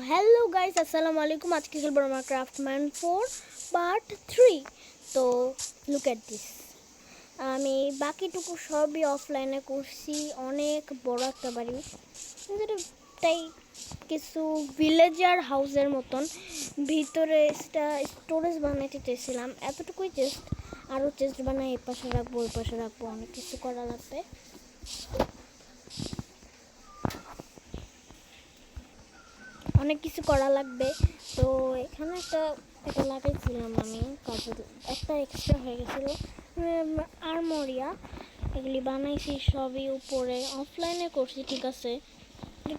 Hello guys अस्सलाम वालेकुम। आज के खेल আমরা ক্রাফটম্যান 4 পার্ট 3। তো লুক এট দিস। আমি বাকিটুকু সবই অফলাইনে করছি। অনেক বড় একটা বাড়ি, যেটাই কিছু ভিলেজার হাউসের মতন। ভিতরে স্টোরেজ বানাইতে চেয়েছিলাম, এতটুকুই চেস্ট। আরও চেস্ট বানাই এই পাশে রাখবো, ওই পাশে রাখবো, অনেক কিছু করা লাগবে। তো এখানে এটা লাগাইছিলাম আমি, কাজের একটা এক্সট্রা হয়ে গেছিলো। আরমোরিয়া এগুলি বানাইছি সবই উপরে, অফলাইনে করছি, ঠিক আছে।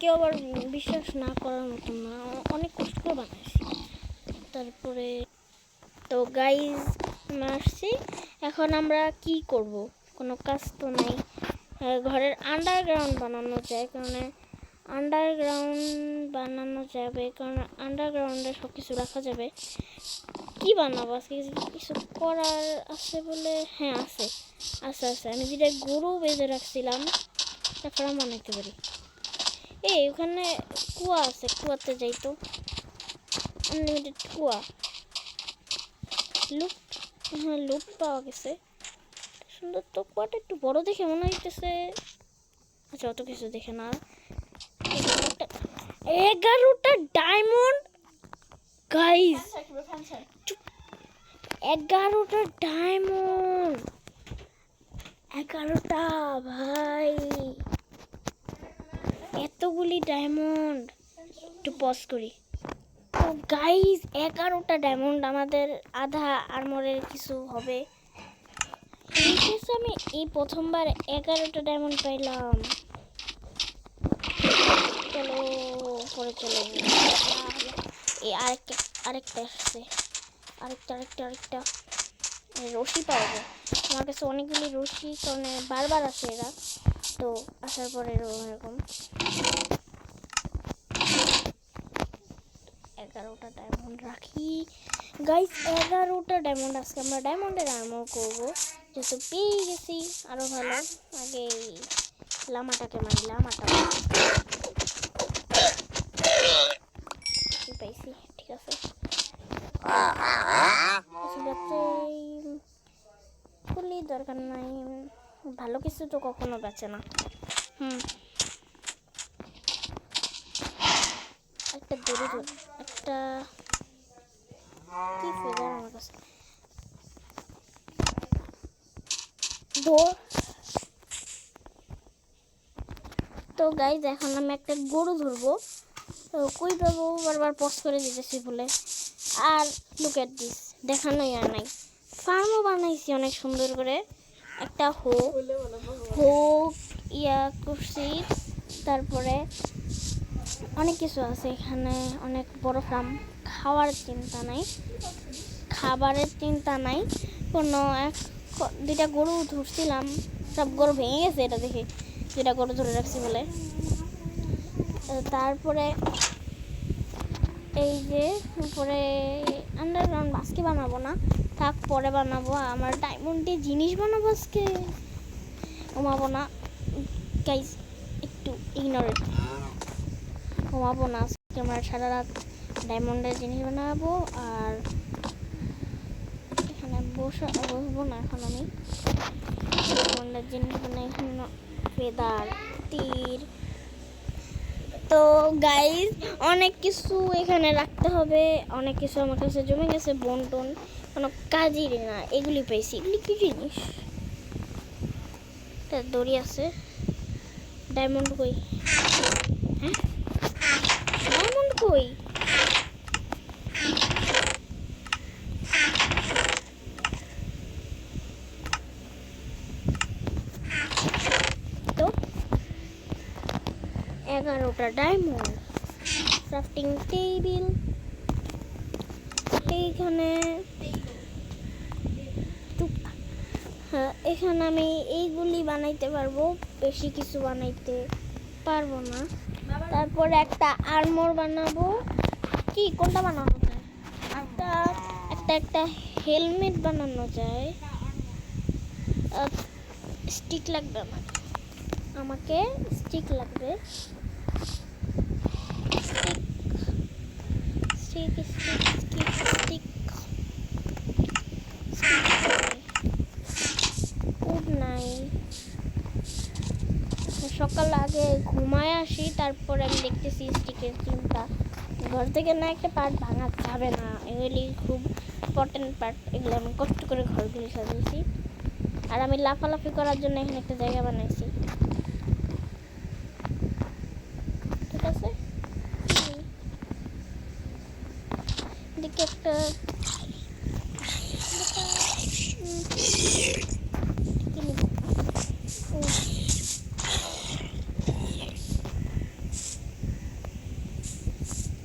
কেউ আবার বিশ্বাস না করার মতন না, অনেক কষ্ট করে বানাইছি। তারপরে তো গাইজ আসছি। এখন আমরা কি করব? কোনো কাজ তো নাই। ঘরের আন্ডারগ্রাউন্ড বানানো যায়, কারণ আন্ডারগ্রাউন্ডে সব কিছু রাখা যাবে। কি বানাবো আজকে? কিছু করার আছে বলে, হ্যাঁ আছে। আমি যেটা গরু বেঁধে রাখছিলাম তারপর বানাইতে পারি। ওখানে কুয়া আছে, কুয়াতে যাই তো। আনলিমিটেড কুয়া, লুট পাওয়া গেছে। সুন্দর তো, কুয়াটা একটু বড় দেখে মনে হইতেছে। আচ্ছা, অত কিছু দেখে না। 11টা ডায়মন্ড গাইস, 11টা ডায়মন্ড, 11টা ভাই, এতগুলি ডায়মন্ড। একটু পজ করি। তো গাইস 11টা ডায়মন্ড, আমাদের আধা আর্মরের কিছু হবে। আমি এই প্রথমবার 11টা ডায়মন্ড পাইলাম। চলো পরে চলো। এই আরেকটা আসছে, আরেকটা রশি পাবো। আমার কাছে অনেকগুলি রশি, কারণ বারবার আসে এরা। তো আসার পরে এরকম 11টা ডায়মন্ড রাখি গাইস। 11টা ডায়মন্ড। আজকে আমরা ডায়মন্ডের আর্মর করবো, যেহেতু পেয়ে গেছি। আরো ভালো। আগে লামাটাকে মারি, পাইছি, ঠিক আছে। খুলি দরকার নাই, ভালো কিছু তো কখনো বেচে না। একটা দড়ি, একটা কি ফেদার আমার কাছে। তো গাইজ এখন আমি একটা গরু ধরবো। তো কই পাবো, বারবার পজ করে দিতেছি বলে। আর লুক এট দিস, দেখানোই আর নাই। ফার্মও বানাইছি অনেক সুন্দর করে। একটা হোক করছি। তারপরে অনেক কিছু আছে এখানে, অনেক বড় ফার্ম। খাবারের চিন্তা নাই কোনো। দুইটা গরু ধরছিলাম, সব গরু ভেঙে গেছে এটা দেখে, যেটা গরু ধরে রাখছি বলে। তারপরে এই যে উপরে আন্ডারগ্রাউন্ড আজকে বানাবো না, থাক পরে বানাবো। আমার ডায়মন্ডে জিনিস বানাবো আজকে, ঘুমাবো না গাইস, একটু ইগনোরেট। ঘুমাবো না আজকে, আমরা সারা রাত ডায়মন্ডের জিনিস বানাবো। আর এখানে বসবো না এখন আমি, ডায়মন্ডের জিনিস বানাই। ফেদার, তীর। তো গাইজ অনেক কিছু এখানে রাখতে হবে, অনেক কিছু আমার কাছে জমে গেছে। বন্টন কোনো কাজই না, এগুলি পাইছি। এগুলি কি জিনিস? দড়ি আছে। ডায়মন্ড কই? হ্যাঁ, ডায়মন্ড কই? তো 11টা ডায়মন্ড। ক্রাফটিং টেবিল এইখানে। এখানে আমি এইগুলি বানাইতে পারবো, বেশি কিছু বানাইতে পারবো না। তারপরে একটা আর্মর বানাবো। কি কোনটা বানানো যায়? একটা হেলমেট বানানো যায়। স্টিক লাগবে আমাকে স্টিক লাগবে। Stick stick stick stick wood নাই। সকাল আগে ঘুমায় আসি, তারপরে আমি দেখতেছি স্টিকের চিন্তা ঘর থেকে না একটা পার্ট ভাঙা যাবে না, এগুলি খুব ইম্পর্টেন্ট পার্ট। এগুলো আমি কষ্ট করে ঘরগুলি সাজিয়েছি, আর আমি লাফালাফি করার জন্য এখানে একটা জায়গা বানাইছি, ঠিক আছে। এদিকে একটা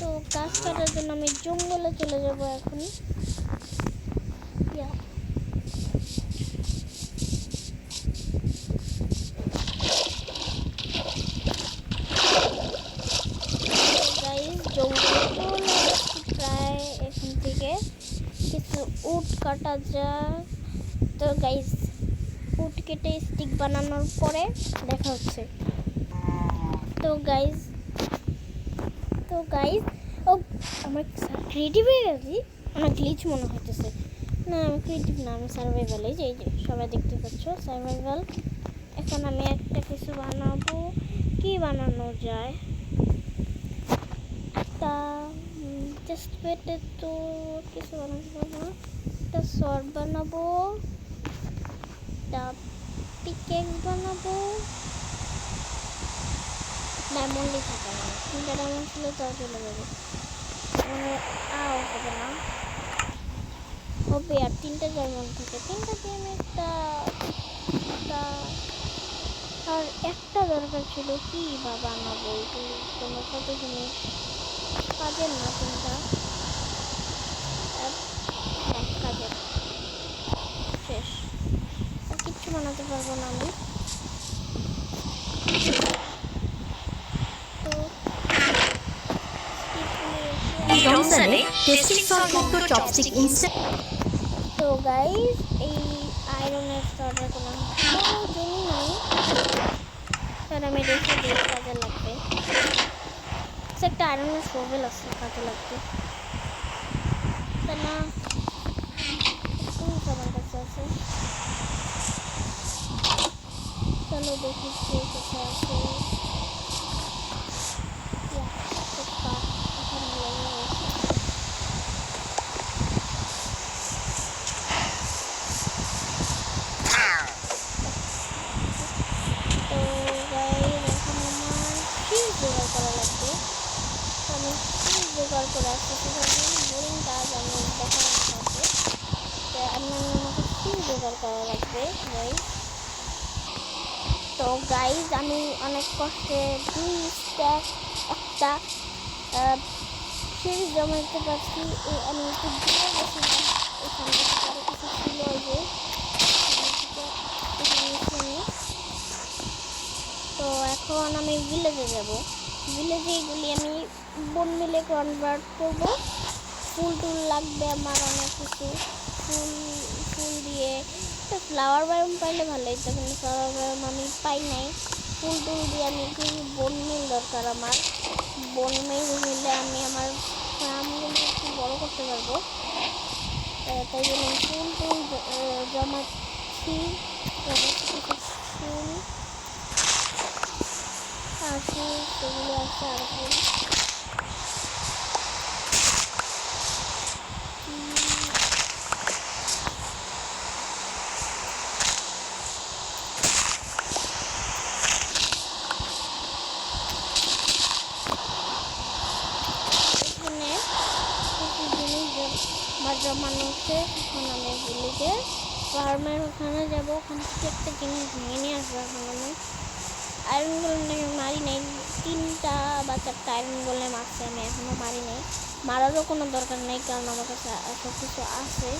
তো গাছ কাটার জন্য আমি জঙ্গলে চলে যাবো এখন। প্রায় এখান থেকে কিছু উড কাটা যায়। তো গাইস উড কেটে স্টিক বানানোর পরে দেখা হচ্ছে। তো গাইস ও আমার ক্রিয়েটিভ হয়ে গেছি, আমার গ্লিচ মনে হইতেছে। না আমি ক্রিয়েটিভ না, আমি সার্ভাইভালে। যে সবাই দেখতে পাচ্ছ সার্ভাইভাল। এখন আমি একটা কিছু বানাবো, কি বানানো যায় তা জাস্ট পেটে তো কিছু বানাবো না। একটা শর্ট বানাবো, একটা পিকেক বানাবো। ডায়মন্ডই থাকে না, 3টা ডায়মন্ড ছিল তাও চলে যাবে, মানে হবে না, হবে আর 3টা ডায়মন্ড থাকে। 3টা দিয়ে আমি একটা আর একটা দরকার ছিল, কি বা বানাবো কোনো কত জিনিস কাজের না। 3টা কাজের শেষ, আর কিচ্ছু বানাতে পারবো না আমি। তো গাইস এই আয়রনের অর্ডার করলাম, জমি নাই স্যার, আমি রেখে দিই, কাজে লাগবে। একটা আয়রনের সোভেল আছে, কাজে লাগবে তা না। আমার কাছে আছে, চলো দেখি কে কোথায় আছে। জোগাড় করে আসতেছি, বোরিং কাজ আমি দেখানো থাকবে। আমাকে স্টিল জোগাড় করা লাগবে গাইজ। তো গাইজ আমি অনেক কষ্টে 2 স্ট্যাক একটা সিরিজ জমাইতে পারছি। আমি একটু দূরে গেছিলাম, এখানে আরও কিছু ছিল, যে তো এখন আমি ভিলেজে যাব। ভিলেজে এগুলি আমি বোন মিলে কনভার্ট করব। ফুল টুল লাগবে আমার অনেক কিছু, ফুল দিয়ে ফ্লাওয়ার বায়ুম পাইলে ভালোই, তো কিন্তু ফ্লাওয়ার বায়ুম আমি পাই নাই। ফুল টুল দিয়ে আমি একটু বোন মিল দরকার আমার, বোন মিল মিলে আমি আমার ফার্মগুলো একটু বড়ো করতে পারবো। তাই জন্য ফুল টুল জমাচ্ছি। ফুল আছে, সেগুলো আছে আর ফুল। জমানো হচ্ছে, এখন আমি ভিলেজে ফার্মের ওখানে যাবো, ওখান থেকে একটা জিনিস ভেঙে নিয়ে আসবো। এখন আমি আয়রন গোলেমটাকে মারি নাই, 3টা বা 4টা আয়রন গোলেম আছে, আমি এখনও মারি নাই। মারারও কোনো দরকার নেই, কারণ আমার কাছে সব কিছু আছে,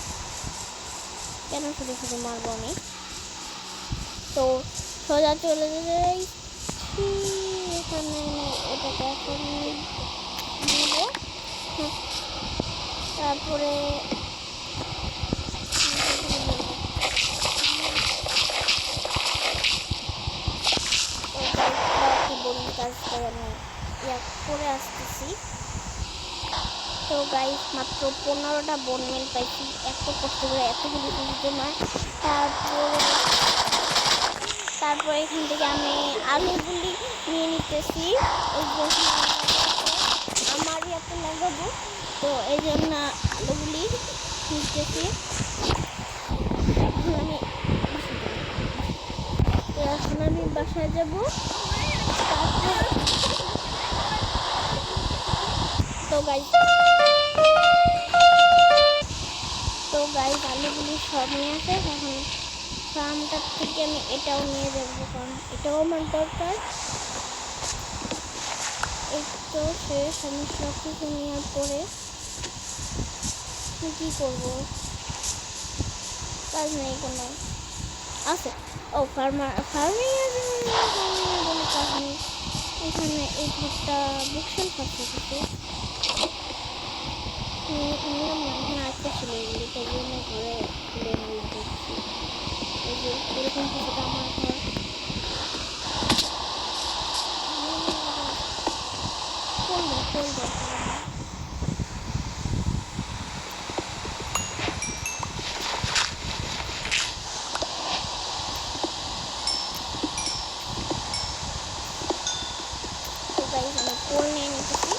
কেন শুধু শুধু মারবো আমি। তো সোজা চলে যাচ্ছি এখানে, এটাকে এখন নেব। তারপরে কাজটাই আমি করে আসতেছি। তো গাইস মাত্র 15টা বোন মিল পাইছি, এত কষ্ট করে এতগুলি খুঁজতে নয়। তারপর এখান থেকে আমি আলুগুলি নিয়ে নিতেছি, এই জন্য আমারই এত লাগাবো, তো এই জন্য আলুগুলি নিতেছি। এখন আমি বাসায় যাব। তো গাইস আলুগুলি সব নিয়ে আসে। এখন ফার্মটার থেকে আমি এটাও নিয়ে যাবো, কারণ এটাও আমার দরকার। এই তো শেষ, আমি সব কিছু নেওয়ার পরে কী করবো, কাজ নেই কোনো। আছে ফার্মিং কোনো কাজ নেই। এখানে এই ঘরটা বুকশেলফ আছে কিছু নিলাম না, এখানে আরেকটা ছিল এগুলি, তাই জন্য ঘরে খুলে নিয়ে দেখছি। এই যে এরকম কিছুটা আমার ঘর। খুলবো তো গাইস আমি কোল নিয়ে নিতেছি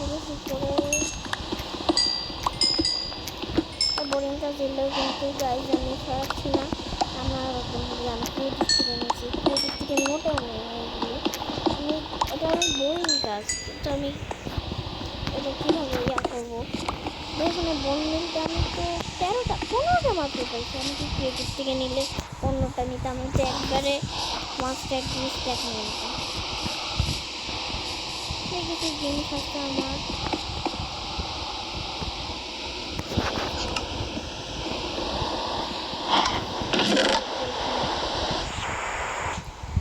বেশি করে। বোরিংটা দিলেও কিন্তু গাইস আমি সরাচ্ছি না। আমার আমি ক্রিয়েটিভ থেকে নিয়েছি, ক্রিয়েটিভ থেকে মোটেও নেই এগুলি। এটা অনেক বোরিং কাজ, কিন্তু আমি এটা কীভাবে করবো। এখানে বোন মিলতে আমি তো 15টা মাত্র পাইছি। আমি কি ক্রিয়েটিভ থেকে নিলে 15টা নিতাম, আমি তো একবারে 5 স্ট্যাক নিয়ে নিতাম। কিছু জিনিস আছে আমার,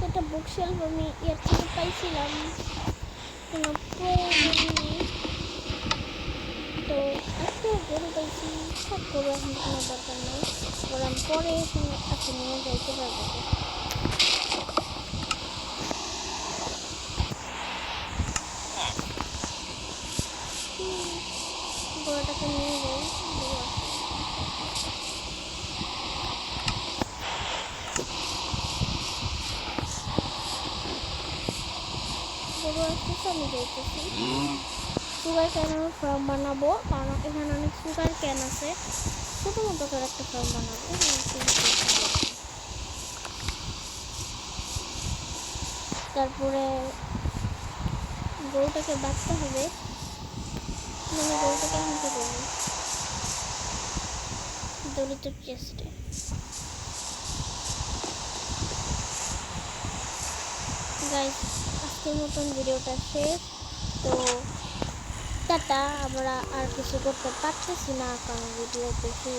একটা বুকশেলফ আমি এর থেকে পাইছিলাম, কোনো প্রয়োজন নেই। তো একটা গরু পাইছি, সব গরু এখন কোনো দরকার নেই, বললাম পরে এসে নিয়ে যাইতে পারবো। গরুটাকে নিয়ে যাই, গরু আসতেছে, আমি যাইতেছি। সুগার ক্যানের ফার্ম বানাবো, কারণ এখানে অনেক সুগার ক্যান আছে। ছোটো মতো করে একটা ফার্ম বানাবো। তারপরে গরুটাকে বাঁচতে হবে, মানে গরুটাকে আনতে করবো দলিত চেস্টে। গাইস আজকের মতন ভিডিওটা শেষ। তো টাটা, আমরা আর কিছু করতে পারতেছি না, কারণ ভিডিও বেশি